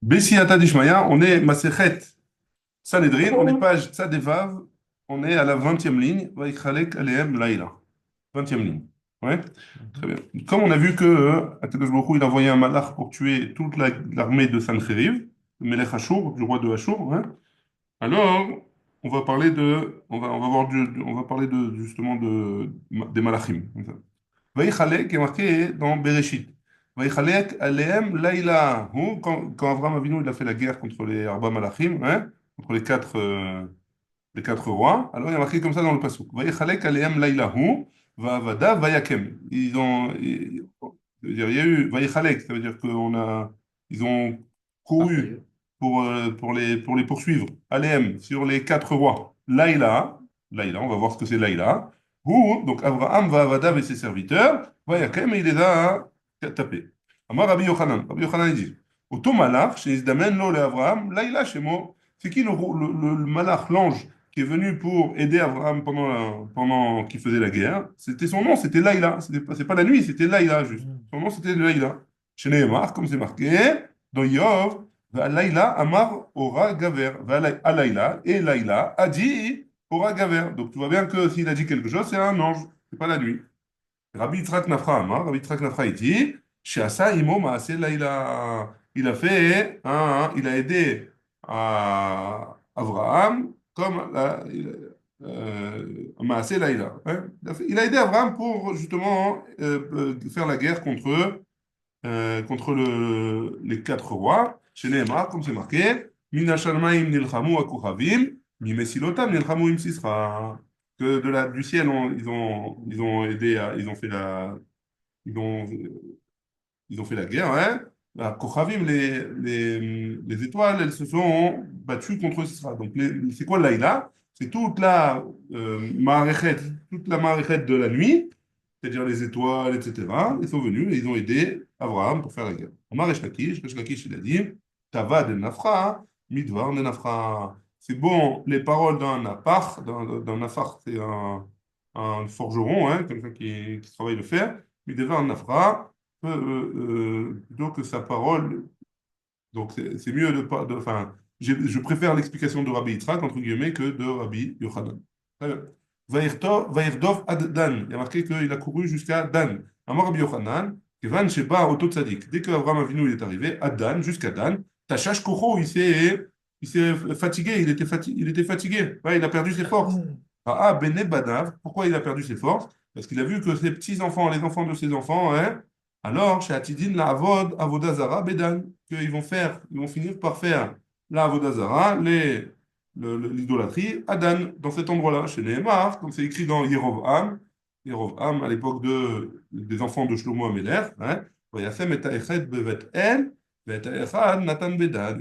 Bessiyata Dishmaya, on est Masechet Sanhedrin, on est page Tzadevav, on est à la 20e ligne, Vaikhalek Aleem Laïla. 20e ligne. Ouais, très bien. Comme on a vu que Akadosh Baruch Hu, il a envoyé un malach pour tuer toute l'armée de Sancheriv, le Melech Ashur, du roi de Ashur, hein, alors on va parler de, on va voir on va parler de, justement des malachim. Vaïchalek est marqué dans Bereshit. Vaïchalek aleem laïla. Quand Abraham Avinu il a fait la guerre contre les Arba Malachim, hein, contre les quatre rois, alors il y a marqué comme ça dans le pasuk. Vaïchalek aleem laïla hu, va'avada vayakem. Il y a eu Vaïchalek, ça veut dire ils ont couru pour les poursuivre. Aleem, sur les quatre rois. Laïla, on va voir ce que c'est Laïla. Donc Abraham va Avadav et ses serviteurs, Vayakem, et il les a tapés. Amar Rabbi Yochanan il dit, Auto malach, chez Isdamen, lo le Abraham, Laïla chez moi. C'est qui le malach, l'ange, qui est venu pour aider Abraham pendant qu'il faisait la guerre? C'était son nom, c'était Laïla. C'est pas la nuit, c'était Laïla juste. Son nom, c'était Laïla. Chez Nehemar, comme c'est marqué, dans Yov, Laïla Amar Ora Gaver. Laïla, et Laïla a dit Ora Gaver. Donc tu vois bien que s'il a dit quelque chose, c'est un ange, c'est pas la nuit. Rabbi Yitzhak Nafra Amar, Rabbi Yitzhak Nafra il dit Sheasa Imo Maaseh Laïla. Il a fait, il a aidé à Abraham comme Maaseh Laïla. Hein. Il a aidé Abraham pour justement faire la guerre contre les quatre rois, chez Nehemar, comme c'est marqué, Mina Shalmaim nilchamu akuchavim, mi mesilotam nilchamu im sisra. Que du ciel, ils ont aidé, ils ont, ils ont fait la guerre, hein. À Kochavim, les étoiles, elles se sont battues contre Sisra. Donc, c'est quoi l'Aïla? C'est toute la Ma'arechet de la nuit, c'est-à-dire les étoiles, etc. Ils sont venus et ils ont aidé Abraham pour faire la guerre. Amar Resh Lakish, il a dit, Tavad el Nafra, Midvar ne Nafra. C'est bon, les paroles d'un Nafar, d'un Nafar, c'est un forgeron, hein, quelqu'un qui travaille le fer, Midvar Nafra, plutôt que sa parole. Donc c'est mieux enfin, je préfère l'explication de Rabbi Yitzhak, entre guillemets, que de Rabbi Yochanan. Très bien. Vaïrdov ad Dan. Il y a marqué qu'il a couru jusqu'à Dan. Amar Rabbi Yochanan, Kevan Sheba Oto Tzadik. Dès qu'Abraham Avinu il est arrivé, à Dan, jusqu'à Dan, Tachash Koro, il s'est fatigué, il était fatigué. Ouais, il a perdu ses forces. Bene Badav. Pourquoi il a perdu ses forces? Parce qu'il a vu que ses petits-enfants, les enfants de ses enfants, hein, alors, chez Atidin, la Avodazara, Bedan, ils vont finir par faire la Avodazara, l'idolâtrie, à Dan, dans cet endroit-là, chez Nehemar, comme c'est écrit dans Yerovam, à l'époque des enfants de Shlomo Améler, hein, Vayasem et Taechet Bevet El, Vet Echad Natan Bedan.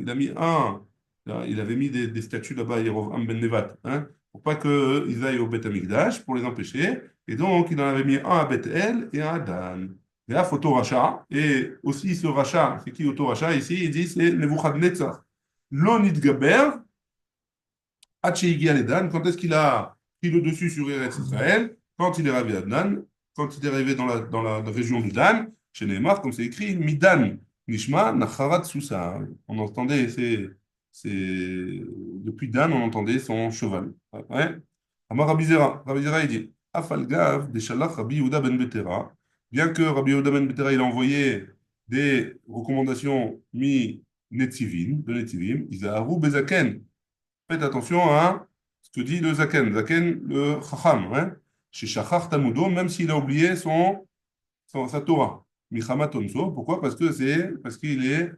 Il avait mis des statues là-bas, Yerovam Ben Nevat, hein, pour pas qu'ils aillent au Beth Amikdash, pour les empêcher, et donc il en avait mis un à Beth El et un à Dan. Ve'af auto rachat. Et aussi ce rachat, c'est qui auto rachat ici? Il dit c'est Nebuchadnezzar. Lo nitgaber, Hatcheigi Aledan. Quand est-ce qu'il a pris le dessus sur Eretz Israël? Quand il est arrivé à Dan, quand il est arrivé dans la région de Dan, chez Neymar, comme c'est écrit, Midan, Nishma, Nacharat Sousa. On entendait, depuis Dan, on entendait son cheval. Ouais. Amar Rabbi Zera, il dit, Afalgav, Deshalach, Rabbi Yehuda ben Betera. Bien que Rabbi Yehuda ben Betera, il a envoyé des recommandations de Netivim, Izaharu Bezaken. Faites attention à ce que dit le Zaken, Zaken le Chacham, hein, chez Shachar Tamudo, même s'il a oublié sa Torah. Michama Tonso, pourquoi? Parce il est,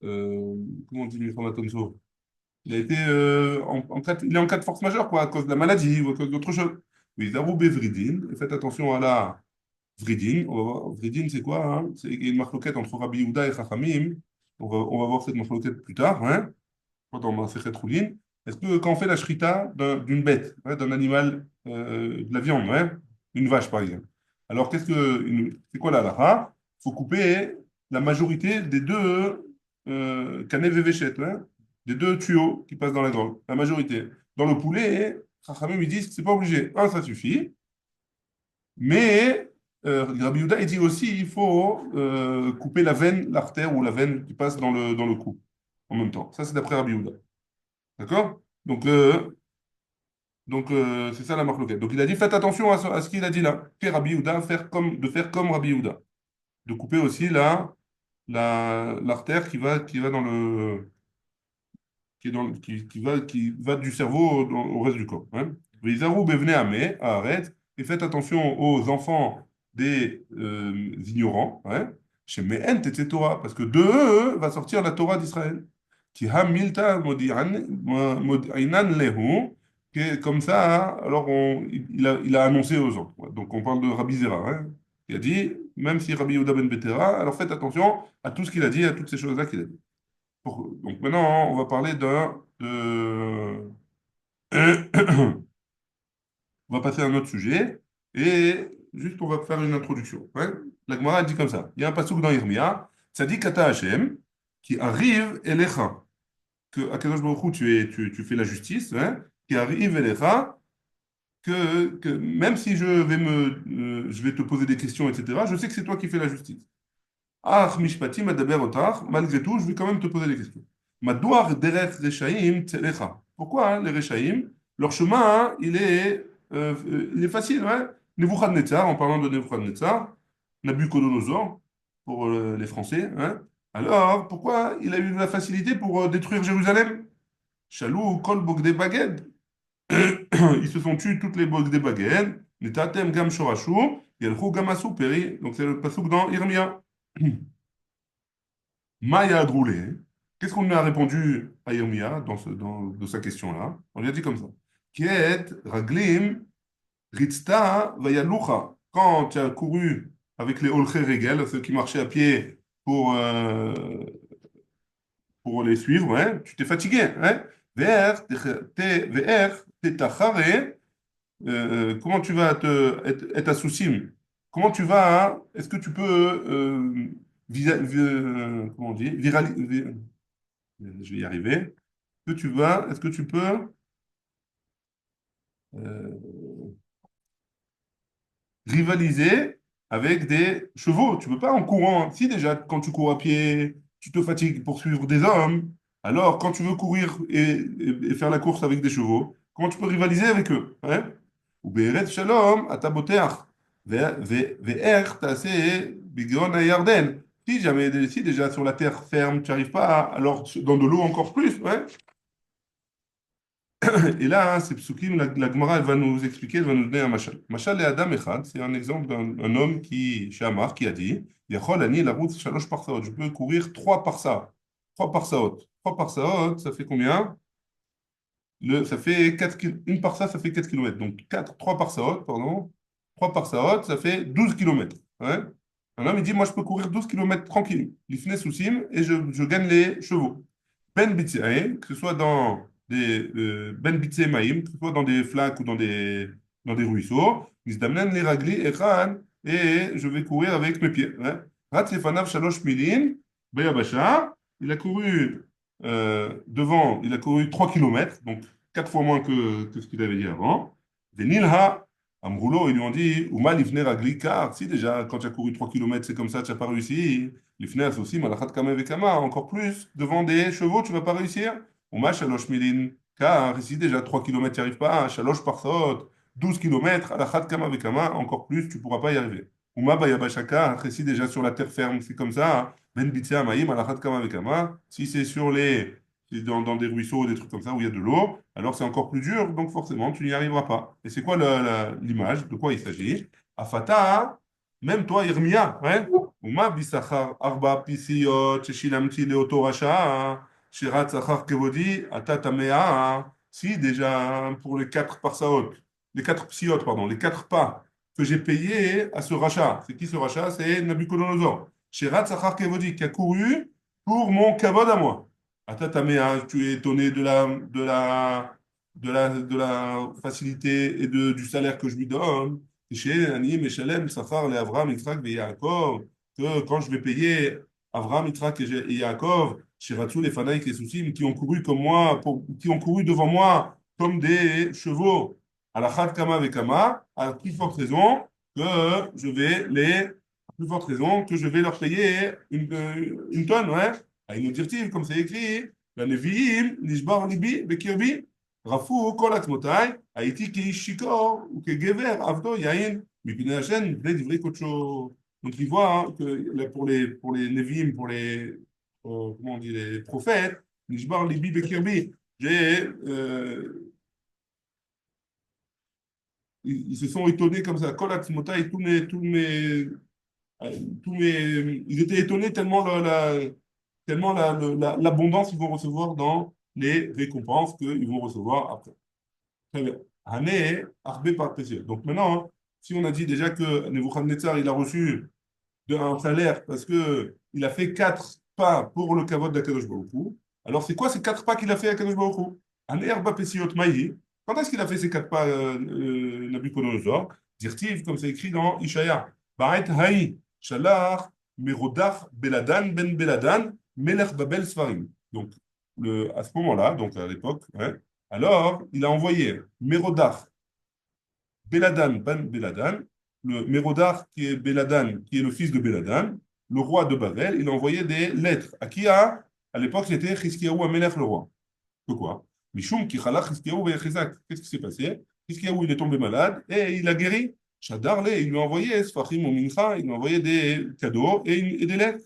comment on dit Michama Tonso? Il a été il est en cas de force majeure, quoi, à cause de la maladie ou à cause d'autre chose. Oui, Zarou Vridin, faites attention à la Vridin. Vridin, c'est quoi, hein? C'est une marloquette entre Rabbi Yehuda et Chachamim. On va voir cette marloquette plus tard, hein, dans Masechet Choulin. Est-ce que quand on fait la shrita d'une bête, ouais, d'un animal, de la viande, ouais, une vache par exemple, alors c'est quoi la halakha? Il faut couper la majorité des deux kanev et véchet, ouais, des deux tuyaux qui passent dans la gorge, la majorité. Dans le poulet, Chachamim ils disent que c'est pas obligé. Un, ça suffit, mais Rabbi Yehuda, il dit aussi, il faut couper la veine, l'artère ou la veine qui passe dans le cou en même temps. Ça, c'est d'après Rabbi Yehuda. D'accord? Donc, c'est ça la marque. Donc, il a dit, faites attention à ce qu'il a dit là. Que Rabbi Yehuda, de faire comme Rabbi Yehuda. De couper aussi l'artère qui va dans le, qui, est dans, qui va du cerveau au reste du corps. Hein. Veizaru bevnei amé, arrête, et faites attention aux enfants des ignorants, hein, chez Mehen et Torah, parce que de eux va sortir la Torah d'Israël. Qui hamilta modi'ainan lehu, comme ça, alors il a annoncé aux autres. Ouais. Donc on parle de Rabbi Zera, hein, qui a dit, même si Rabbi Yehuda ben Betera, alors faites attention à tout ce qu'il a dit, à toutes ces choses-là qu'il a dit. Donc maintenant, on va parler on va passer à un autre sujet et juste on va faire une introduction. Ouais. La Gemara elle dit comme ça. Il y a un passouk dans Yirmia, ça dit Kata Hashem, qui arrive Elecha, que Akadosh Baruch Hu, tu fais la justice, hein, qui arrive Elecha, que même si je vais te poser des questions, etc., je sais que c'est toi qui fais la justice. Ah, mishpati madaber otar. Malgré tout, je vais quand même te poser des questions. Madouar derech rechaim tzelecha. Pourquoi hein, les rechaim, leur chemin, hein, il est facile. Hein? Nebuchadnezzar, en parlant de Nebuchadnezzar, Nabucodonosor, pour les Français. Hein? Alors, pourquoi il a eu de la facilité pour détruire Jérusalem? Shalou kol bogde baged. Ils se sont tués toutes les bogde baged. Netatem gam shorashu. Yelchou gam asu peri. Donc c'est le pasuk dans Irmia. Maya Adroulé, qu'est-ce qu'on lui a répondu à Yirmia de sa question-là? On lui a dit comme ça. Kiet Raglim Ritzta Vayalucha. Quand tu as couru avec les Olche Regel, ceux qui marchaient à pied pour, euh, pour les suivre, hein, tu t'es fatigué. Hein? Ve'er tetachare, comment tu vas être à soucim? Comment tu vas, hein, est-ce que tu peux, comment on dit, je vais y arriver. Est-ce que tu peux euh, rivaliser avec des chevaux? Tu peux pas en courant. Si déjà, quand tu cours à pied, tu te fatigues pour suivre des hommes, alors quand tu veux courir et faire la course avec des chevaux, comment tu peux rivaliser avec eux? Hein? Ou Be'eretz Shalom, ataboteach, ve'er taseh bigon Yarden. Si jamais, si déjà sur la terre ferme, tu n'arrives pas, alors dans de l'eau encore plus. Ouais. Et là, hein, c'est psukim, la Gemara, elle va nous expliquer, elle va nous donner un machal. Machal et Adam Echad, c'est un exemple d'un homme Shamar, qui a dit, Yachol ani la route shalosh parsaot. Je peux courir 3 parsa. 3 parsaot. 3 parsaot, ça fait combien? Ça fait une parsa, ça fait 4 kilomètres. Donc 3 parsaot, pardon. 3 parsaot, ça fait 12 kilomètres. Hein. Un homme, il dit, moi, je peux courir 12 kilomètres tranquille. L'ifne soussim, et je gagne les chevaux. Ben Bitse'aim, que ce soit dans des Ben Bitse'maim, que ce soit dans des flaques ou dans des ruisseaux, Misdamnen les ragli echan, et je vais courir avec mes pieds. Hein. Rat lefanav shalosh milin, Bayabasha, il a couru devant, il a couru 3 kilomètres, donc 4 fois moins que ce qu'il avait dit avant. Venilha, Amroulo, ils lui ont dit, Uma lifne ragli, car si déjà, quand tu as couru 3 kilomètres, c'est comme ça, tu n'as pas réussi. L'ifne aussi, malachat kama vekama, encore plus, devant des chevaux, tu ne vas pas réussir. Uma shalosh milin, car ici déjà 3 kilomètres, tu n'y arrives pas. Shalosh parsot, 12 kilomètres, alachat kama vekama, encore plus, tu ne pourras pas y arriver. Uma bayabashaka, ici déjà sur la terre ferme, c'est comme ça. Ben bitzea maïm, alachat kama vekama. Si c'est c'est dans des ruisseaux, des trucs comme ça où il y a de l'eau, alors c'est encore plus dur, donc forcément tu n'y arriveras pas. Et c'est quoi l'image? De quoi il s'agit? Afata, même toi, Irmia, hein? Uma bisachar arba pisiyot, sheshilamti leoto rasha, shirat sachar kevodi, atatamea. Si déjà pour les 4 parsaot, les 4 psiot, pardon, les 4 pas que j'ai payés à ce rachat. C'est qui ce rachat? C'est Nabucodonosor. Shirat sachar kevodi, qui a couru pour mon kavod à moi. Atatamea, tu es étonné de la facilité et du salaire que je lui donne. Chez Ani, Meshalem, Sachar, les Avram, Yitzhak et Yaakov, que quand je vais payer Avram, Yitzhak et Yaakov, chez Ratzou, les Fanaïk et Soussim, qui ont couru comme moi, qui ont couru devant moi comme des chevaux, à la Khat Kama Vekama, à plus forte raison, que je vais les, à plus forte raison, que je vais leur payer une tonne, ouais. À une directive, comme c'est écrit, la Nevi'im, Nishbar Libi, Bekirbi, Rafou, Kol Atzmotai, Haïti ki Shikor, ou que Gever, Avdo, Yain, Mipine Hashem, Vle Divrei Kocho. Donc il voit hein, que pour les Nevi'im, pour les, comment on dit, les prophètes, Nishbar Libi, Bekirbi, j'ai ils se sont étonnés comme ça. Kol Atzmotai, ils étaient étonnés tellement l'abondance qu'ils vont recevoir dans les récompenses qu'ils vont recevoir après. Très bien. Hané, Arbé par précieux. Donc maintenant, hein, si on a dit déjà que Nebuchadnezzar, il a reçu un salaire parce qu'il a fait quatre pas pour le kavod d'Akadosh Baruch Hu, alors c'est quoi ces quatre pas qu'il a fait à Akadosh Baruch Hu? Hané, Arba Pesiot Maï. Quand est-ce qu'il a fait ces quatre pas, Nabucodonosor? Dirtiv, comme c'est écrit dans Ishaya. Ba'et Haï, Shalach, Merodach, Beladan, Ben Beladan, Melech Babel Sfarim. Donc, à ce moment-là, donc à l'époque, hein, alors il a envoyé Merodach, Beladan, Ben Beladan, le Mérodach qui est Beladan, qui est le fils de Beladan, le roi de Babel, il a envoyé des lettres. À l'époque, c'était Chiskiaou Amelech le roi. Pourquoi? Mishum qui chala Chiskiaou Vechizak. Qu'est-ce qui s'est passé? Chiskiaou, il est tombé malade et il a guéri. Shadarle, il lui a envoyé Sfachim ou Mincha, il lui a envoyé des cadeaux et des lettres.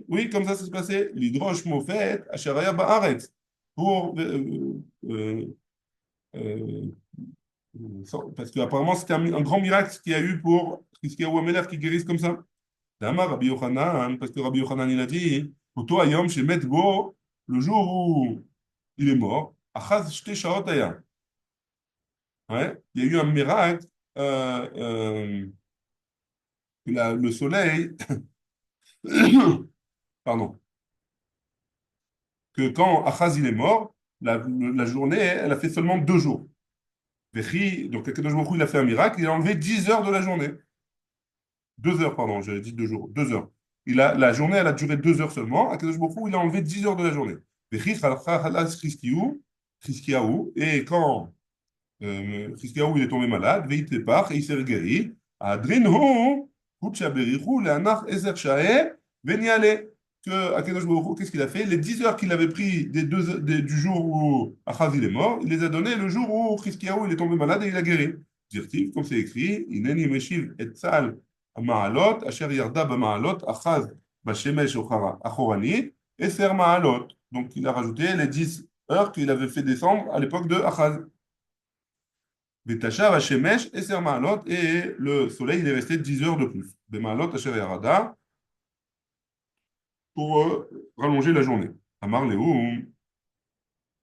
Oui, comme ça s'est passé. L'hydroche Mofet, Asharaya Baaretz. Pour euh, euh, parce qu'apparemment, c'était un grand miracle qu'il y a eu pour Hiskiyahu Amelech qui guérisse comme ça. D'Amar Rabbi Yochanan, parce que Rabbi Yochanan, il a dit, Oto Ayom Shemet Bo, le jour où il est mort, Achaz Shte Shaot Aya. Ouais, il y a eu un miracle, euh, euh, que le soleil, pardon, que quand Achaz il est mort, la journée, elle a fait seulement 2 jours. Donc, Akadosh Baruch Hu, il a fait un miracle, il a enlevé 10 heures de la journée. 2 heures, pardon, j'avais dit 2 jours, 2 heures. La journée, elle a duré 2 heures seulement. Akadosh Baruch Hu, il a enlevé 10 heures de la journée. Et quand Chizkiyahu, il est tombé malade, et il s'est guéri, Adrinhu, Kutchaberichu, Leanach Ezer Shae, Veniale. Que Akadosh Baruch Hu, qu'est-ce qu'il a fait? Les 10 heures qu'il avait pris du jour où Achaz il est mort, il les a données le jour où Chizkiyahu il est tombé malade et il a guéri. Dirtiv, comme c'est écrit, Ineni Meshiv et Tzal Ma'alot, Asher Yarda Ba'Ma'alot, Achaz Bashemesh Achoranit, et Ser Ma'alot. Donc il a rajouté les 10 heures qu'il avait fait descendre à l'époque de Achaz. Betashav Hashemesh et Ser Ma'alot, et le soleil il est resté 10 heures de plus. Bema'alot Asher Yarada, pour rallonger la journée. Amar Léoum,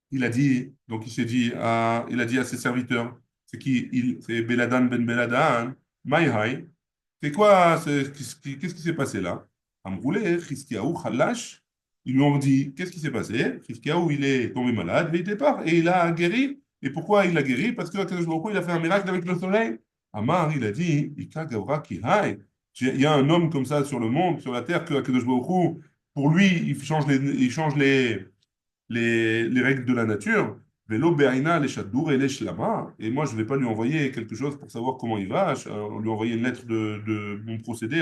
il a dit, donc il a dit à ses serviteurs, c'est Beladan ben Beladan, Maïhaï, c'est quoi, qu'est-ce qui s'est passé là? Amroulé, Chizkiyahu, Khalash, ils lui ont dit, qu'est-ce qui s'est passé? Chizkiyahu, il est tombé malade, mais il départ, et il a guéri. Et pourquoi il a guéri? Parce que Akadosh Baruch Hu, il a fait un miracle avec le soleil. Amar, il a dit, Ika Gavra Kihai. Il y a un homme comme ça sur le monde, sur la terre, que Akadosh Baruch Hu, pour lui, il change les règles de la nature. Velo be'aina les shadour et les shlama. Et moi, je ne vais pas lui envoyer quelque chose pour savoir comment il va. On lui envoyer une lettre de bon procédé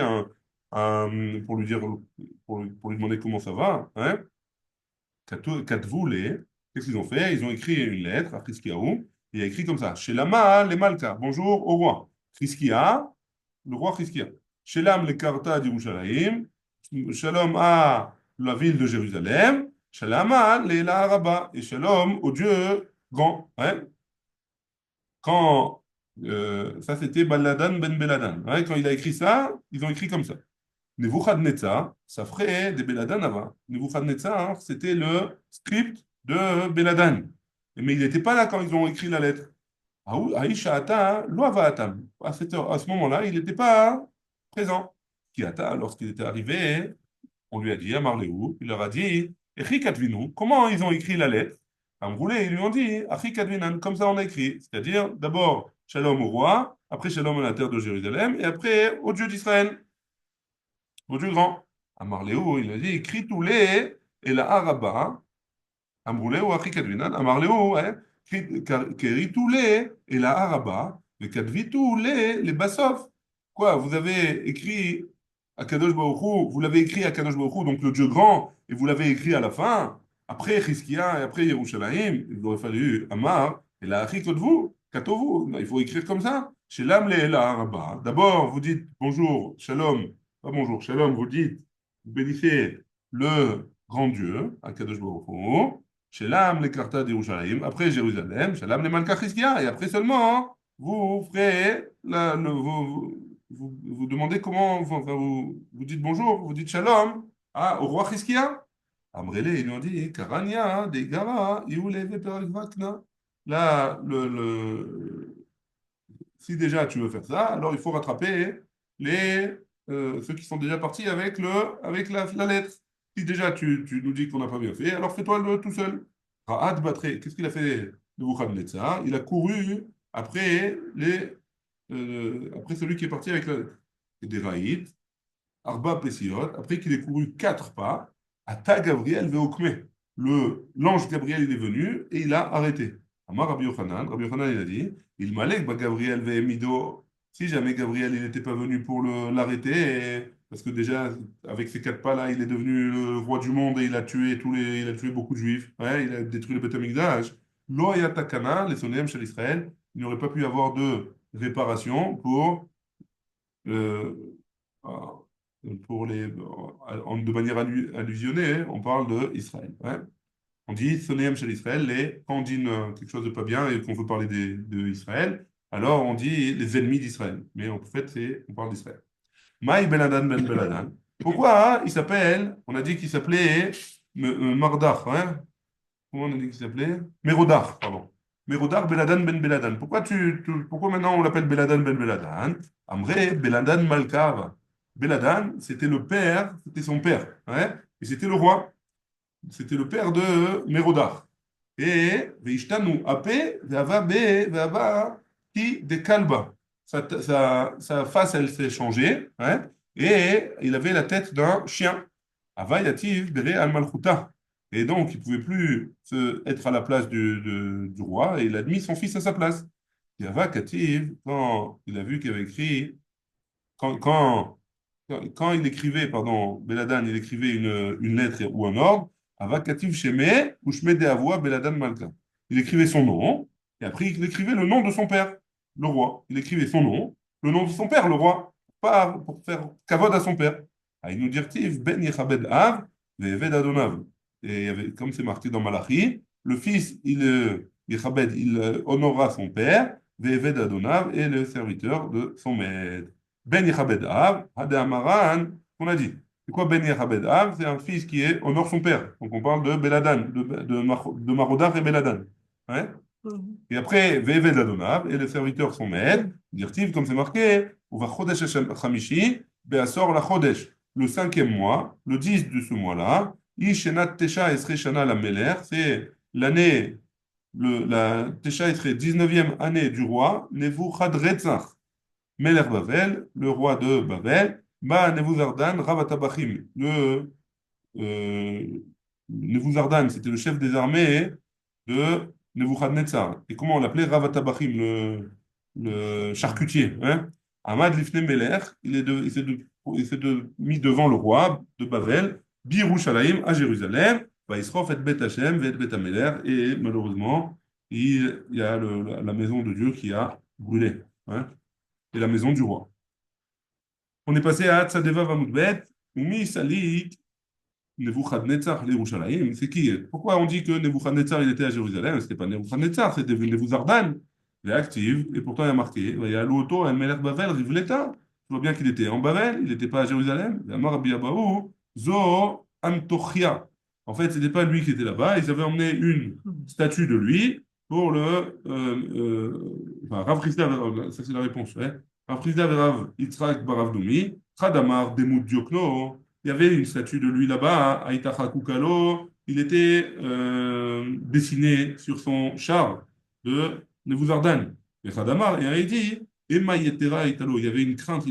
pour lui dire, pour lui demander comment ça va. Hein? Katvu les. Qu'est-ce qu'ils ont fait? Ils ont écrit une lettre à Chizkiyahu. Il a écrit comme ça. Chez Lama, les Malka. Bonjour au roi. Chizkiya, le roi Chizkiya. Shelam le Karta d'Yerushalayim. Shalom à la ville de Jérusalem. Shalom à l'Ela Araba. Et shalom au Dieu grand. Hein? Quand ça c'était Baladan ben Beladan. Hein? Quand il a écrit ça, ils ont écrit comme ça. Nebuchadnezzar, ça ferait des Beladan avant. Nebuchadnezzar, c'était le script de Beladan. Mais il n'était pas là quand ils ont écrit la lettre. Aïcha Ata, Loava Atam. À ce moment-là, il n'était pas présent. Qui Ata, lorsqu'il était arrivé, on lui a dit, à Marléou, il leur a dit, Echi Katvinu, comment ils ont écrit la lettre? Amroulé, ils lui ont dit, Achi Katvinan, comme ça on a écrit. C'est-à-dire, d'abord, Shalom au roi, après Shalom à la terre de Jérusalem, et après au Dieu d'Israël, au Dieu grand. Amarléou, il a dit, écris tous les, et la Araba, Amroulé ou Achi Katvinan, Amarléou, hein, Kéri tous les, et la Araba, et Kadvi tous les Bassov. Quoi, vous avez écrit à Kadosh Baruch Hu, vous l'avez écrit à Kadosh Baruch Hu, donc le Dieu grand, et vous l'avez écrit à la fin, après Chizkia et après Yerushalayim, il aurait fallu Amar, et la Achik vous, Katovu, il faut écrire comme ça. Chez l'âme les Rabba. D'abord, vous dites bonjour, shalom, pas bonjour, shalom, vous dites, vous bénissez le grand Dieu, à Kadosh Baruch Hu, chez l'âme les Karta d'Yerushalayim, après Jérusalem, chez l'âme les Malka Chizkia, et après seulement, vous ferez vous demandez comment, vous dites bonjour, vous dites shalom au roi Chizkia. Amrele, ils lui ont dit, Karania, Degara, Iule, Veperak Vakna. Là, si déjà tu veux faire ça, alors il faut rattraper ceux qui sont déjà partis avec la lettre. Si déjà tu nous dis qu'on n'a pas bien fait, alors fais-toi le tout seul. Ra'ad Batre, qu'est-ce qu'il a fait de Nebuchadnezzar? Il a couru après, après celui qui est parti avec la lettre. Et des Raït, Arba Pessiot, après qu'il ait couru 4 pas, Ata Gabriel Veokme. L'ange Gabriel, il est venu et il a arrêté. Amar Rabbi Yochanan, il a dit, il malek ba Gabriel Vehemido, si jamais Gabriel, il n'était pas venu pour l'arrêter, parce que déjà, avec ces 4 pas-là, il est devenu le roi du monde et il a tué beaucoup de juifs, ouais, il a détruit le Beth Amikdash. Lo hayat takana, les sonéem chez l'Israël, il n'y aurait pas pu avoir de réparation euh, de manière allusionnée, on parle d'Israël. Ouais. On dit Sonéem chez l'Israël, quand on dit quelque chose de pas bien et qu'on veut parler d'Israël, alors on dit les ennemis d'Israël. Mais en fait, on parle d'Israël. Maï Ben Adan Ben Beladan. Pourquoi il s'appelle, on a dit qu'il s'appelait Mardach, hein? Comment on a dit qu'il s'appelait? Mérodach, pardon. Mérodach Beladan Ben Beladan. Pourquoi maintenant on l'appelle Beladan Ben Beladan? Amré, Beladan Malkav. Beladan, c'était le père, c'était son père, hein? Et c'était le roi. C'était le père de Mérodach. Et Veishtanu Ape, Veava Be, Veava Ki de Kalba. Sa face, elle s'est changée, hein? Et il avait la tête d'un chien. Ava Yativ Bere Al Malchuta. Et donc, il ne pouvait plus être à la place du roi, et il a mis son fils à sa place. Et Ava Kativ, quand il a vu qu'il avait écrit, quand, quand, quand il écrivait, pardon, Beladan, il écrivait une lettre ou un ordre, Ava Kativ Sheme ou Shme de Avoua Beladan Malka. Il écrivait son nom, et après il écrivait le nom de son père, le roi. Il écrivait son nom, le nom de son père, le roi, pas pour faire kavod à son père. Ah, il nous dit Ben Yechabed Av, Ve'eved Adonav. Et comme c'est marqué dans Malachi, le fils, Yechabed, il honora son père, Ve'eved Adonav, et le serviteur de son maître. Ben Yechabed Av, Hade Amaran, on a dit. C'est quoi Ben Yechabed Av? C'est un fils qui honore son père. Donc on parle de Beladan, de Marodach et Beladan. Ouais. Et après, Ve'eved Adonav, et les serviteurs sont maîtres, dirtiv, comme c'est marqué, ou va Chodesh Chamishi, Be'asor la Chodesh, le 5e mois, le 10 de ce mois-là, Ishenat Tesha Esre Shana la Meler, c'est l'année, la Tesha Esre, 19e année du roi, Nebuchadrezzar, Meler Bavel, le roi de Babel, Ma Nebuzardan Ravatabachim, euh, Nebuzardan, c'était le chef des armées de Nebuchadnezzar. Et comment on l'appelait? Ravatabachim, le charcutier. Hein? Ahmad Lifne Meler, mis devant le roi de Babel, Birushalayim à Jérusalem, Vaisrof et Bet Hashem, et Bet Ameler, et malheureusement, il y a la maison de Dieu qui a brûlé. Hein? Et la maison du roi. On est passé à Tzadeva Vamudbet, Umi Salik, Nebuchadnezzar, l'Yerushalayim. C'est qui? Pourquoi on dit que Nebuchadnezzar il était à Jérusalem? C'était pas Nebuchadnezzar, c'était Nebuzardan. Il est actif, et pourtant il y a marqué, il y a l'auto, un Melech Bavel, Rivleta. Je vois bien qu'il était en Bavel, il n'était pas à Jérusalem. Amar Rabbi Abahu, Zo Antochia. En fait, c'était pas lui qui était là-bas, ils avaient emmené une statue de lui pour enfin, Rav Chisda, ça c'est la réponse, ouais. Rav Chisda Rav Yitzhak Barav Doumi, Chadamar Demut Diokno. Il y avait une statue de lui là-bas, à Aïtacha Kukalo. Il était dessiné sur son char de Nebuzardan. Et Khadamar, et il dit, Emma Yetera Italo. Il avait une crainte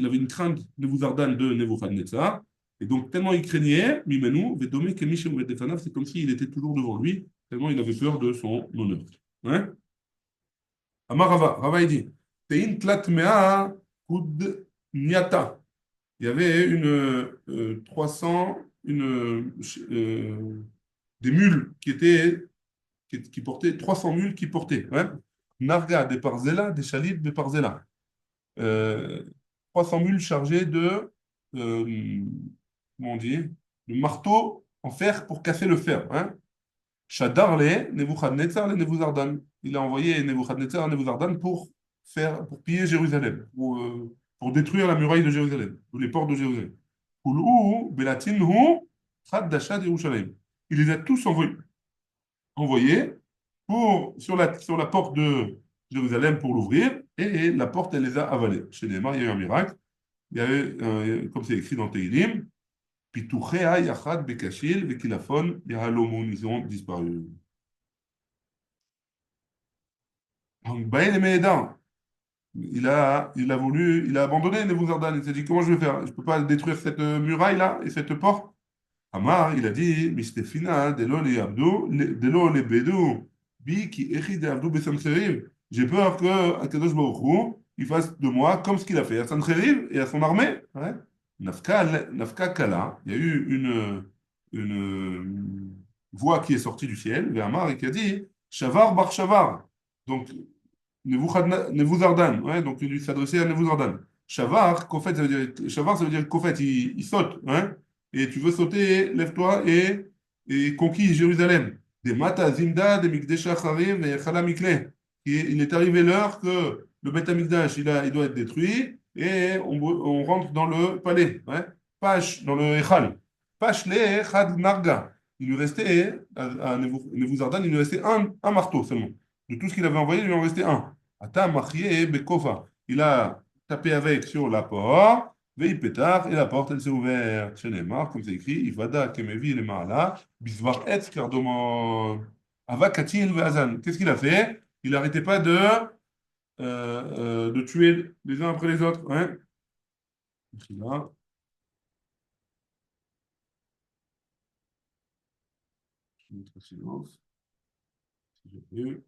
Nebuzardan de Nebuchadnezzar. Et donc, tellement il craignait, Mimenu, Vedome, Kemish Defanav, c'est comme s'il était toujours devant lui, tellement il avait peur de son honneur. Hein? Amar Rava, Rava il dit, Tein Tlat Mea Kud Niata. Il y avait 300, des mules qui portaient, 300 mules qui portaient. Ouais. Narga des Parzella, des Chalid des Parzella. Euh, 300 mules chargées euh, comment on dit, de marteau en fer pour casser le fer. Hein. Shadarle, Nebuchadnezzar, le Nebuzardan. Il a envoyé Nebuchadnezzar à Nebuzardan pour piller Jérusalem, pour détruire la muraille de Jérusalem, ou les portes de Jérusalem. Kul'u, Belatinhu, Chad Dashad Yerushalayim. Il les a tous envoyés sur la porte de Jérusalem pour l'ouvrir, et la porte, elle les a avalés. Chez les Neymar, il y a eu un miracle. Il y avait, comme c'est écrit dans Teilim, Pitouchea Yachad Bekashil, Vekilafon, Yahalomun, ils ont disparu. Donc, Baïl et Mehédan, il a abandonné Nebuzardan. Il s'est dit, comment je vais faire? Je ne peux pas détruire cette muraille-là et cette porte. Amar, il a dit, Mistefina, Delo le Abdou, Delo le Bédou, Bi qui écrit de Abdou Bessancheriv. J'ai peur que Akadosh Baruch Hu, il fasse de moi comme ce qu'il a fait à Sancheriv et à son armée. Ouais. Nafka Kala, il y a eu une voix qui est sortie du ciel, vers Amar, et qui a dit, Shavar Bar Shavar. Donc, Nebuzardan, ouais, donc il s'adressait à Nebuzardan. Shavar, qu'en fait, Shavar, ça veut dire qu'en fait, il saute, hein, et tu veux sauter, lève-toi et conquis Jérusalem. Des Mata Zimda, des Mikdesha Charim, et Chala Mikle. Il est arrivé l'heure que le Beth Amikdash, il doit être détruit, et on rentre dans le palais, ouais. Pash, dans le Echal. Pash le Echad Narga. Il lui restait, à Nebuzardan, il lui restait un marteau seulement. De tout ce qu'il avait envoyé, il lui en restait un. Ata Machie Bekofa. Il a tapé avec sur la porte, Vei Pétard, et la porte, elle s'est ouverte. Chez Neymar, comme c'est écrit, Ivada Kemevi le Maala, Bisvar Etz Kardomon. Avakatil Veazan. Qu'est-ce qu'il a fait? Il n'arrêtait pas de tuer les uns après les autres. Hein. Là, je vais mettre silence. Si j'ai pu.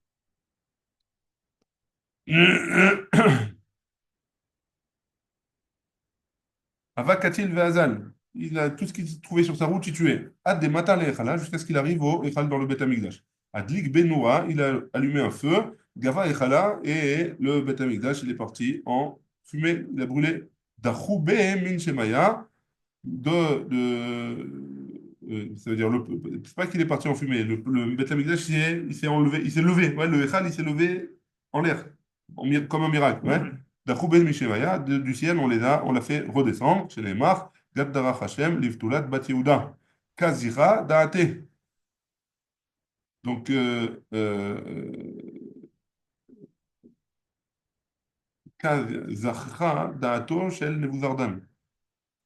Avakatil Veazan. Il a tout ce qu'il trouvait sur sa route, il tuait. Ad des matin jusqu'à ce qu'il arrive au Echal dans le Beth Amikdash. Adlik Benoura, il a allumé un feu. Gava Echala, et le Beth Amikdash, il est parti en fumée. Il a brûlé. Dachoube min Shemaya, ça veut dire, c'est pas qu'il est parti en fumée. Le Beth Amikdash, il s'est enlevé, il s'est levé. Ouais, le Echal, il s'est levé en l'air, comme un miracle. Ouais. D'Achouben Mishemaya, du ciel, on l'a fait redescendre chez les Mar, Gaddara Hashem, Livtulat Bat Yehuda, Kazira Daate. Donc, Kazachra Daato Shel Nebuzardan.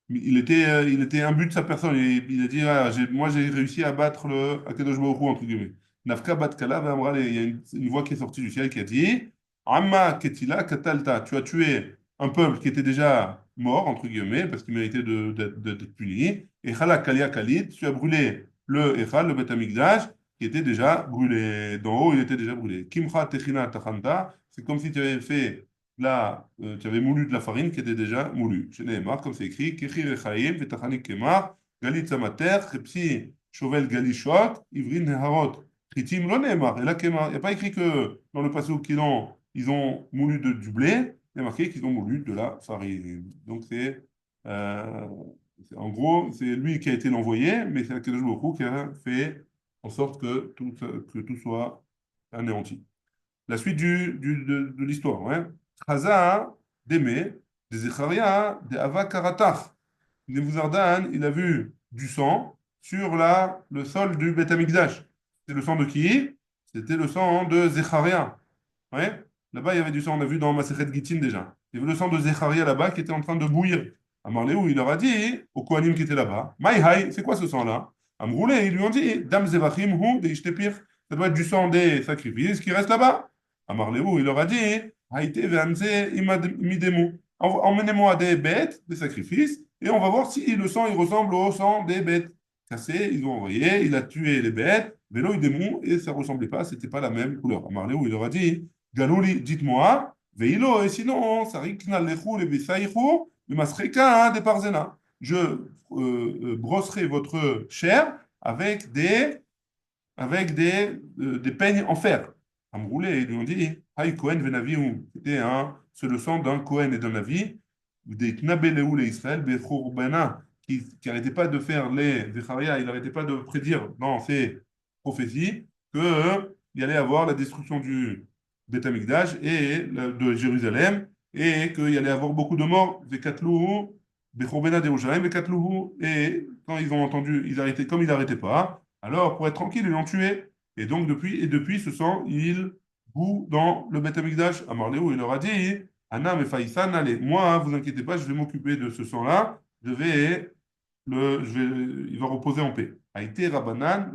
Il était imbu de sa personne. Il a dit, ah, moi j'ai réussi à battre le Akadosh Baruch Hu, entre guillemets. Nafka bat kala ve'amra il y a une voix qui est sortie du ciel qui a dit, Amma ketila katalta, tu as tué un peuple qui était déjà mort, entre guillemets, parce qu'il méritait d'être puni. Et chala kalia kalit, tu as brûlé le Echal, le Beth Amikdash, qui était déjà brûlé. D'en haut, il était déjà brûlé. Kimcha techina tachanta, c'est comme si tu avais fait là, tu avais moulu de la farine qui était déjà moulue. Chez Nehemar, comme c'est écrit, Kechir Echaim, Vetachanik Kemar, Galit Samater, Chepsi, Chovel Galishot, Ivrin Neharot. Chitim lo Nehemar. Et là, Kemar, il n'y a pas écrit que dans le passage ils ont moulu du blé, il y a marqué qu'ils ont moulu de la farine. Donc euh, en gros, c'est lui qui a été l'envoyé, mais c'est Akadosh Baruch Hu qui a fait en sorte que tout soit anéanti. La suite de l'histoire. Ouais. Chaza, d'Aimé, des Zecharia, des Avakaratach. Nebuzardan, il a vu du sang sur le sol du Beth Amikdash. C'est le sang de qui? C'était le sang de Zecharia. Ouais. Là-bas, il y avait du sang, on a vu dans Masechet Gittin déjà. Il y avait le sang de Zecharia là-bas qui était en train de bouillir. Amarléou, il leur a dit aux Kohanim qui étaient là-bas, Maïhaï, c'est quoi ce sang-là? Amroulé, ils lui ont dit, Dam Zevachim hu de Ishtepir. Ça doit être du sang des sacrifices qui reste là-bas. Amarléou, il leur a dit, Haïté ve'amze imidemu. Emmenez-moi des bêtes, des sacrifices, et on va voir si le sang il ressemble au sang des bêtes. Cassé, ils ont envoyé, il a tué les bêtes, vélo idemu, et ça ressemblait pas, c'était pas la même couleur. Amarléou, il leur a dit, Galouli, dites-moi, veilo, et sinon, sarikna lechu le bisaïchu, le masreka des parzena. Je brosserai votre chair avec des peignes en fer. Amroulé, ils lui ont dit, Haï Cohen venaviou. C'est le sang d'un Cohen et d'un Navi, des Knabeleou les Israël, Bechorbena, qui n'arrêtait pas de faire les Zecharia, il n'arrêtait pas de prédire dans ses prophéties qu'il y allait avoir la destruction du Beth Amikdash et de Jérusalem, et qu'il y allait avoir beaucoup de morts, Vekatlou, Bechorbena de Jérusalem, Vekatlou, et quand ils ont entendu, ils arrêtaient, comme ils n'arrêtaient pas, alors, pour être tranquille, ils l'ont tué. Et donc, depuis ce sang, il bout dans le Beth Amikdash. À Marléou, il leur a dit, Anna et Faïsan, allez, moi, vous inquiétez pas, je vais m'occuper de ce sang-là. Il va reposer en paix. Haïté Rabbanan,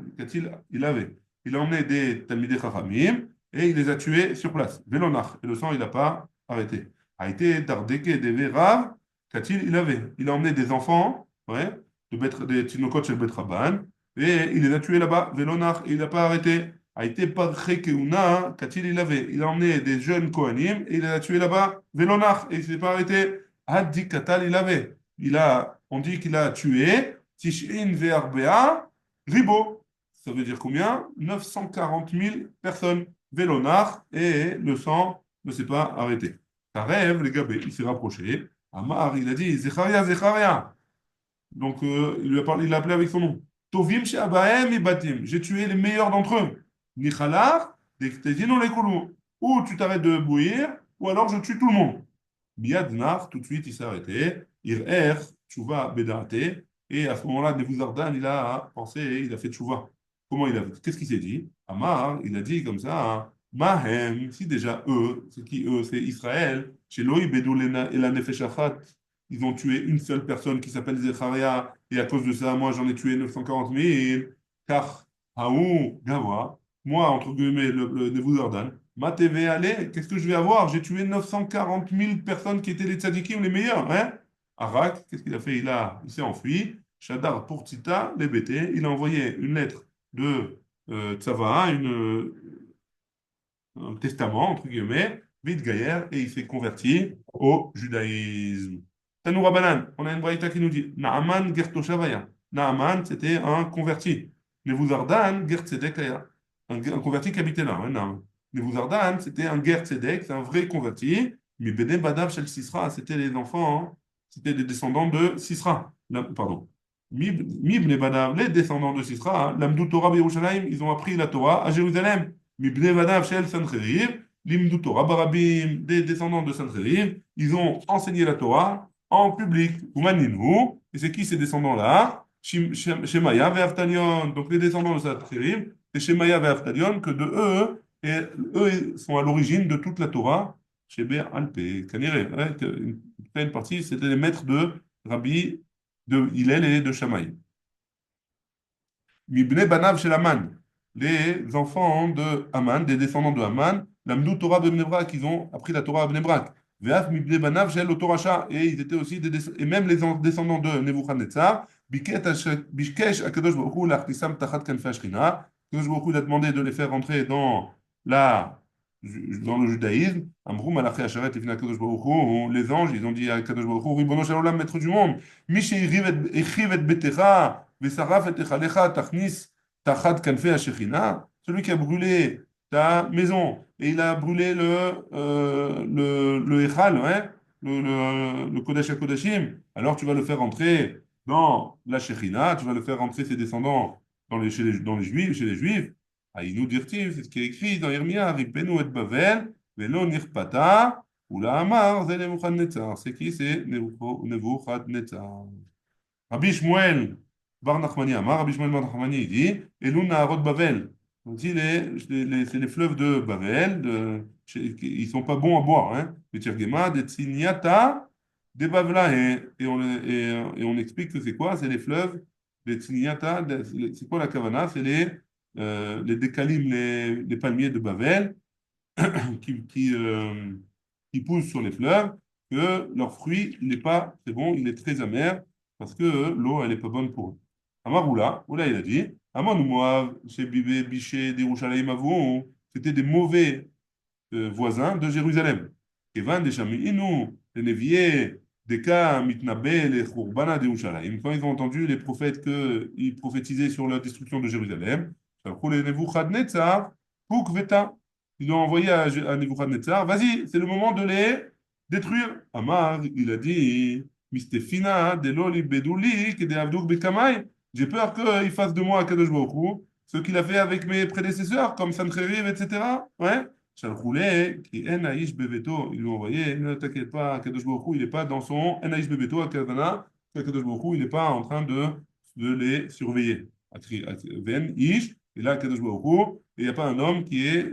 il avait. Il a emmené des Talmidei Chachamim et il les a tués sur place. Velonach. Et le sang, il n'a pas arrêté. Haïté Dardeke Deve Rav, il avait. Il a emmené des enfants, ouais, des Tinokot chez Bet Rabban, et il les a tués là-bas. Velonach. Et il n'a pas arrêté. Haïté Parche Keuna, il avait. Il a emmené des jeunes Kohanim et il les a tués là-bas. Velonach. Et il ne s'est pas arrêté. Hadi Katal, il avait. On dit qu'il a tué Tishin Ve'arbea Ribo. Ça veut dire combien? 940 000 personnes. Vélonar, et le sang ne s'est pas arrêté. Karev, les gabés, il s'est rapproché. Amar, il a dit Zecharia, Zecharia. Donc, il lui a parlé, il l'a appelé avec son nom. Tovim she'abahem ibatim. J'ai tué les meilleurs d'entre eux. Nichalar, non les koulou. Ou tu t'arrêtes de bouillir, ou alors je tue tout le monde. Biadnar, tout de suite, il s'est arrêté. Ir tchouva bedate. Et à ce moment-là, Nebuzardan, il a pensé, il a fait tchouva. Qu'est-ce qu'il s'est dit? Amar, il a dit comme ça, hein, Mahem, si déjà eux, c'est qui eux? C'est Israël. Chez Loï, Bedou et la Nefesh Achat, ils ont tué une seule personne qui s'appelle Zecharia, et à cause de ça, moi j'en ai tué 940 000. Car, Haou, Gawa, moi, entre guillemets, le Nebuzardan, ma TV, allez, qu'est-ce que je vais avoir? J'ai tué 940 000 personnes qui étaient les tzadikim les meilleurs, hein? Arak, qu'est-ce qu'il a fait? Il s'est enfui. Shadar pour Tita, les bêtés, il a envoyé une lettre de Tzava, un testament, entre guillemets, vite Gaïer, et il s'est converti au judaïsme. Tanoura Banan, on a une braïta qui nous dit Naaman Gertoshavaya. Naaman, c'était un converti. Nebuzardan Gertzedekaya. Un converti qui habitait là, hein, Naaman. Nebuzardan, c'était un Gertzedek, c'est un vrai converti. Mais Bene Badav Shel Sisra, c'était les enfants, hein, c'était des descendants de Sisra. Pardon. Mibne Badav, les descendants de Sisra, hein, Lamdou Torah Yerushalayim, ils ont appris la Torah à Jérusalem. Mibne Badav Shel Sancheriv, Limdou Torah Barabim, des descendants de Sancheriv, ils ont enseigné la Torah en public. Oumaninu, et c'est qui ces descendants-là? Shemaya et Aftalion. Donc les descendants de Sancheriv, c'est Shemaya et Aftalion que de eux, et eux sont à l'origine de toute la Torah. Sheber Alpé, Kanire, hein, une partie, c'était les maîtres de Rabbi de Hillel et de Shammai. Mibne Banav chez Aman, les enfants de Aman, des descendants de Aman, l'Amdou Torah de Bnebrak, ils ont appris la Torah à Bnebrak. Veaf Mibne Banav chez l'Otoracha, et ils étaient aussi et même les descendants de Nebuchadnezzar, Bikesh Akadosh Baruch Hu l'Artisam Tachat Kanfe Ashkina, Akadosh Baruch Hu a demandé de les faire rentrer dans le judaïsme. Amrou Malachi Asharet Lifna Akadosh Baruch Hu, les anges, ils ont dit à Akadosh Baruch Hu, Ribono Shel Olam, maître du monde, Mishi Echiv et Betecha, Vesaraf et Echalecha, Tachnis, Tachat Kanfe Ashechina, celui qui a brûlé ta maison et il a brûlé le Echal, ouais, le Kodesh HaKodashim, alors tu vas le faire rentrer dans la Shechina, tu vas le faire rentrer ses descendants chez les Juifs. Aïnou dirtiv, c'est ce qui est écrit dans Irmia, Ripenu et Bavel, Velo Nirpata, ou la Amar, c'est Nebuchadnezzar. C'est qui? C'est Nebuchadnezzar. Rabbi Shmuel Bar Nachmani Amar, Rabbi Shmuel Bar Nachmani, il dit, Elou Naharot Bavel. On dit c'est les fleuves de Bavel, ils sont pas bons à boire, hein. Les Tchergema, des Tsinyata, des Bavla, et on explique que c'est quoi? C'est les fleuves des Tsinyata, c'est quoi la Kavana? C'est les décalim, les palmiers de Bavel, qui, qui, euh, qui poussent sur les fleuves, que leur fruit, il n'est pas très bon, il est très amer, parce que l'eau, elle n'est pas bonne pour eux. Amaroula, Oula, il a dit, Amon Moav, chez Bibé, Biché, Derushalayim Avou, c'était des mauvais voisins de Jérusalem. Kevan, des Chamiinu, les Néviers, des cas mitnabé les Khourbana de Yerushalayim, quand ils ont entendu les prophètes qu'ils prophétisaient sur la destruction de Jérusalem, Shalchou les Nebuchadnezzar, Veta. Ils ont envoyé à Nebuchadnezzar, vas-y, c'est le moment de les détruire. Amar, il a dit, Mistefina, Deloli Bedouli, Kede Avdouk Bekamai. J'ai peur qu'il fasse de moi Kadosh Baruch Hu, ce qu'il a fait avec mes prédécesseurs, comme Sancheriv, etc. Ouais. Shalchoulé, qui en Aïch Beveto, ils lui ont envoyé, ne t'inquiète pas, Kadosh Baruch Hu, il n'est pas dans son en Aïch Beveto, à Kazana, Kadosh Baruch Hu, il n'est pas en train de les surveiller. Ven Ish, et là, Kadosh Baruch Hu, et il n'y a pas un homme qui est,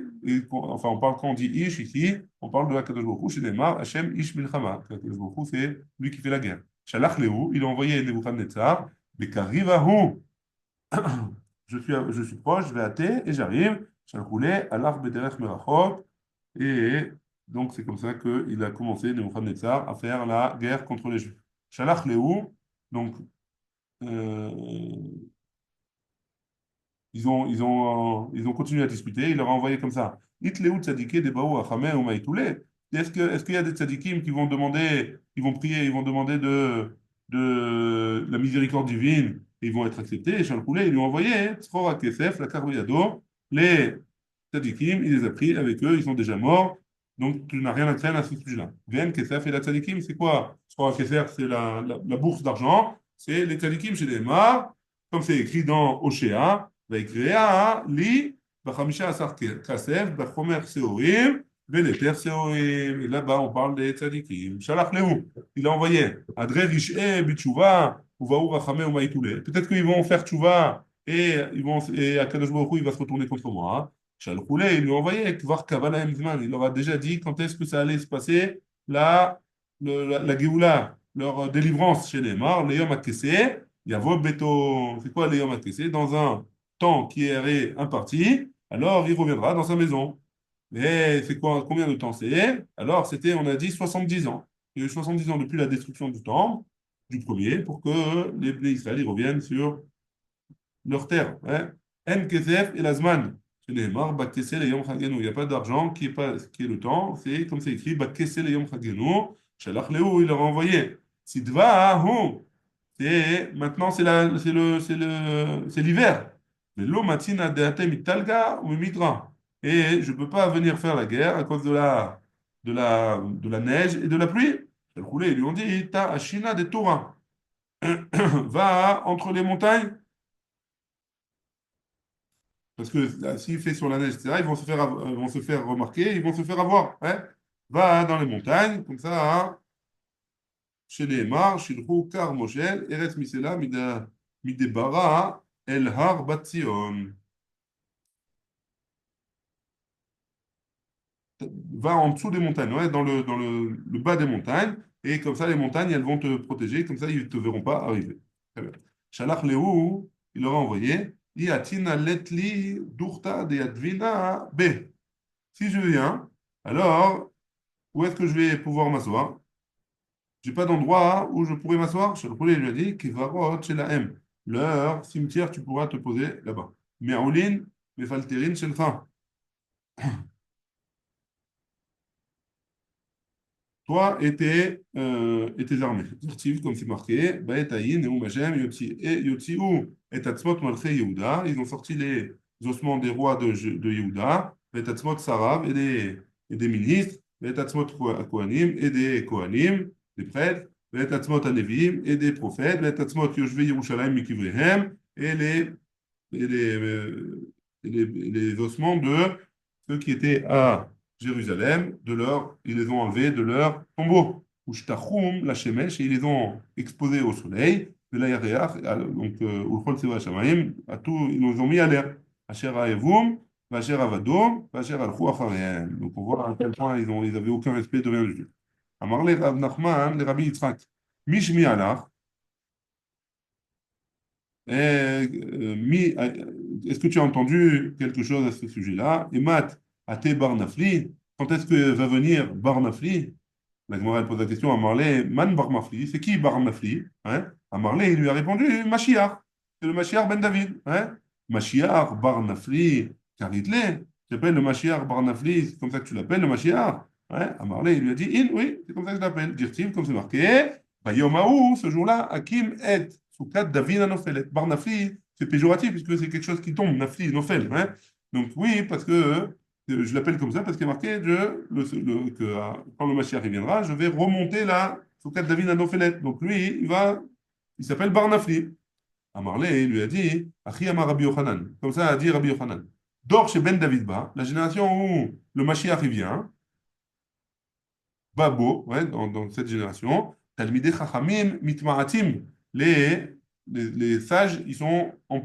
enfin, on parle quand on dit Ish ici, on parle de Kadosh Baruch Hu, chez Neymar, Hashem Ish Milchama. Kadosh Baruch Hu, c'est lui qui fait la guerre. Shalach Lehu, il a envoyé Nebuchadnezzar, Bekarivahu, je suis proche, je vais hâter, et j'arrive. Shalchoulé, Alach Bederech Merachot. Et donc, c'est comme ça qu'il a commencé, Nebuchadnezzar, à faire la guerre contre les Juifs. Shalach Lehu, donc, euh, ils ont continué à discuter. Il leur a envoyé comme ça. Itleu tzadiké de baou achame ou maïtoulé. Est-ce qu'il y a des tzadikim qui vont demander, ils vont prier, ils vont demander de la miséricorde divine et ils vont être acceptés? Et Shalkoulé, ils lui ont envoyé Tzchora Kesef, la Karouyado. Les tzadikim, il les a pris avec eux, ils sont déjà morts. Donc, tu n'as rien à craindre à ce sujet-là. Ven Kesef et la tzadikim, c'est quoi? Tzchora Kesef, c'est la bourse d'argent. C'est les tzadikim chez les morts, comme c'est écrit dans Oshéa. ויקרא לי ב15 כסף בחומר שעורים ולתר שעורים. Et là-bas, on parle des tzadikim. Shalach Lehu, il a envoyé Adre Rish'e Bitshuva Uvaou Rachamé Umaïtoulé. Peut-être qu'ils vont faire tchouva et Akadosh Baruch Hu, il va se retourner contre moi. Shalchoulé, il lui a envoyé Kvar Kavala Emzman. Il leur a déjà dit quand est-ce que ça allait se passer la Géoula, leur délivrance chez les morts, les Yom HaKessé. Yavo Beto. C'est quoi les Yom HaKessé? Dans un temps qui est imparti, alors il reviendra dans sa maison. Et c'est quoi, combien de temps c'est? Alors c'était, on a dit, 70 ans. Il y a eu 70 ans depuis la destruction du temple, du premier, pour que les Israéliens ils reviennent sur leur terre. Ouais. En Kesef et Lazman. Il n'y a pas d'argent qui est le temps. C'est comme c'est écrit, Bakesel et Yom Chagenu. Shalach Lehu, il leur a envoyé. Sidva, maintenant c'est l'hiver. Mais l'eau matina deatem italga ou midra. Et je ne peux pas venir faire la guerre à cause de la neige et de la pluie. Le roulé, ils lui ont dit, ta ashina de Torah. Va entre les montagnes. Parce que s'il fait sur la neige, etc., ils vont se faire remarquer, ils vont se faire avoir. Hein. Va dans les montagnes, comme ça, hein. שנאמר, שילחו קר מושל, ארץ מסלה מדברה אל הר בת ציון. Va en dessous des montagnes, ouais, dans le bas des montagnes, et comme ça, les montagnes, elles vont te protéger, comme ça, ils ne te verront pas arriver. Très bien. Shalach Lehu, il leur a envoyé, Iatina letli durta de advina b. Si je viens, alors, où est-ce que je vais pouvoir m'asseoir? J'ai pas d'endroit où je pourrais m'asseoir. Shalchoulé lui a dit, Kivarot chez la M. Leur cimetière, tu pourras te poser là-bas. Me'aulin, Mefalterin Shelcha. Toi et tes armées. Dirtiv, comme c'est marqué, Baetaïn, Neum Hashem, Yotziu, et Atzmot Malchei Yehuda. Ils ont sorti les ossements des rois de Yehuda, et Atzmot Sarav et des ministres, et Atzmot Kohanim et des Kohanim, des prêtres, et Atzmot Anevim et des prophètes, et Atzmot Yoshve Yerushalayim Mikivrehem et les ossements de ceux qui étaient à Jérusalem, ils les ont enlevés de leur tombeau. Ushtachum, la Shemesh, et ils les ont exposés au soleil, de l'aéréach, donc, Ulchol Seva Shamaim, à tout, ils nous ont mis à l'air. Asher Aevum, Vasher Avadom, Vasher Alchou Acharem. Donc on voit à quel point ils n'avaient aucun respect de rien du tout. Amarle Rav Nachman, le Rabbi Yitzhak, Mishmi Alach, est-ce que tu as entendu quelque chose à ce sujet-là? Et Matt, Ate Bar Nafli, quand est-ce que va venir Bar Nafli? La Gemara elle pose la question à Marley, Man Bar Nafli, c'est qui Bar Nafli? Hein? À Marley, il lui a répondu, Mashiach, c'est le Mashiach ben David. Hein? Mashiach Bar Nafli, Karitle, tu appelles le Mashiach Bar Nafli, c'est comme ça que tu l'appelles, le Mashiach. Hein? À Marley, il lui a dit, oui, c'est comme ça que je l'appelle. Dirtiv, comme c'est marqué, Bayom Haou, ce jour-là, Hakim et Soukat Davin Anofelet. Bar Nafli, c'est péjoratif puisque c'est quelque chose qui tombe, Nafli, Nofel. Hein. Donc oui, parce que je l'appelle comme ça parce qu'il est marqué que quand le Mashiach reviendra, je vais remonter la Soukat Davin Anofelet. Donc lui, il s'appelle Bar Nafli. Amarle, il lui a dit, Achi Amar Rabbi Yochanan. Comme ça a dit Rabbi Yochanan. Dors chez Ben David Ba, la génération où le Mashiach revient, Babo, ouais, dans cette génération, Talmidei Chachamim Mitma'atim. Les sages, ils sont en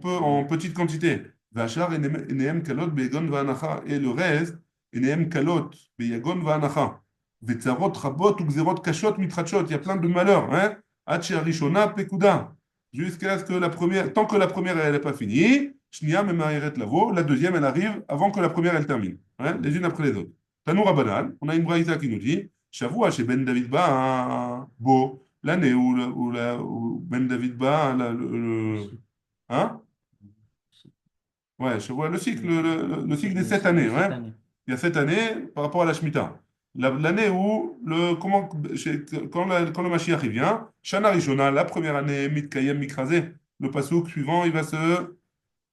petite quantité. Vachar Enehem Kalot Beyagon Va'anacha. Et le reste, Enehem Kalot Beyagon Va'anacha. Vetzarot Rabot ou Gzerot Kashot Mitrachot. Il y a plein de malheurs. Hein? Hachi Arishona Pekuda. Jusqu'à ce que la première, tant que la première, elle n'est pas finie, Shnia Memaeret Lavo, la deuxième, elle arrive avant que la première, elle termine. Hein? Les unes après les autres. Tanoura Banal, on a une braïta qui nous dit Shavua chez Ben David Ba, beau, l'année où Ben David Ba, hein? Ouais, Shavua, le cycle, le cycle des 7 années, ouais. Il y a 7 années par rapport à la Shemitah. L'année où, quand le Mashiach il vient, Shana Rishona, la première année, Mitkayem Mikrazé, le passouk suivant, il va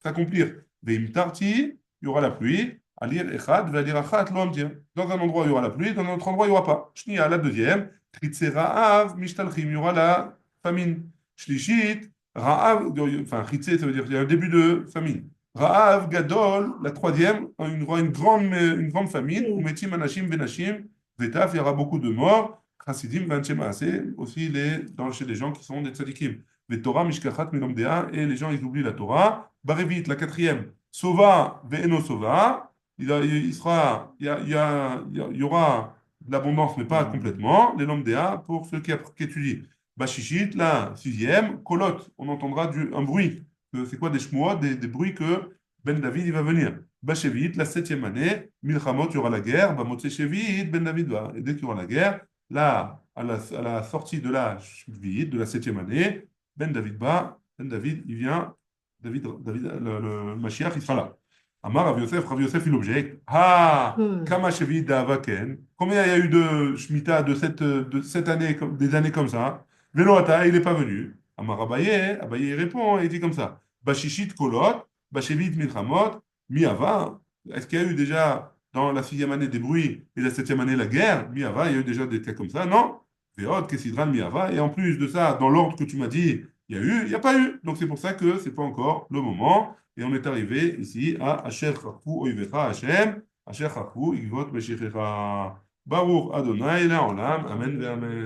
s'accomplir. Veim Tarti, il y aura la pluie. Alir Echad, Valir Achat, lo amtir. Dans un endroit, il y aura la pluie, dans un autre endroit, il n'y aura pas. Shnia, la deuxième. Tritse Ra'av, Mishtalchim, il y aura la famine. Shlishit, Ra'av, enfin, Tritse, ça veut dire qu'il y a un début de famine. Ra'av, Gadol, la troisième, une grande famine. Umetim, Anashim, Venashim, Vetaf, il y aura beaucoup de morts. Chassidim, Vanchema, c'est aussi chez les gens qui sont des tzadikim. Vetorah, Mishkachat, Milomdea, et les gens, ils oublient la Torah. Barevit, la quatrième. Sova ve'eno sova, il y aura de l'abondance, mais pas complètement. Les lambda pour ceux qui étudient. Bashishit, la sixième. Kolot, on entendra un bruit. C'est quoi des shmuot, des bruits que Ben David il va venir. Bashevit, la septième année. Milchamot, il y aura la guerre. Bamotse Shevit, Ben David va. Et dès qu'il y aura la guerre, là, à la sortie de la Shvit, de la septième année, Ben David, il vient. Le Mashiach, il sera là. Amar Rav Yosef, il objecte. Ah, Kama Shevi Davaken. Combien il y a eu de Shemitah de cette année, des années comme ça? Veloata, il n'est pas venu. Amar Abaye, il répond, il dit comme ça. Bashishit Kolot, Bashevit Milchamot, Miava. Est-ce qu'il y a eu déjà dans la sixième année des bruits et la septième année la guerre? Miava, il y a eu déjà des cas comme ça? Non. Veot, Kessidran, Miava. Et en plus de ça, dans l'ordre que tu m'as dit, il y a eu, il n'y a pas eu. Donc c'est pour ça que ce n'est pas encore le moment. Et on est arrivé ici à Asher Charfu Oivecha Hashem, Asher Charfu Igvot Meshichecha. Baruch Adonai La'olam. Amen ve Amen.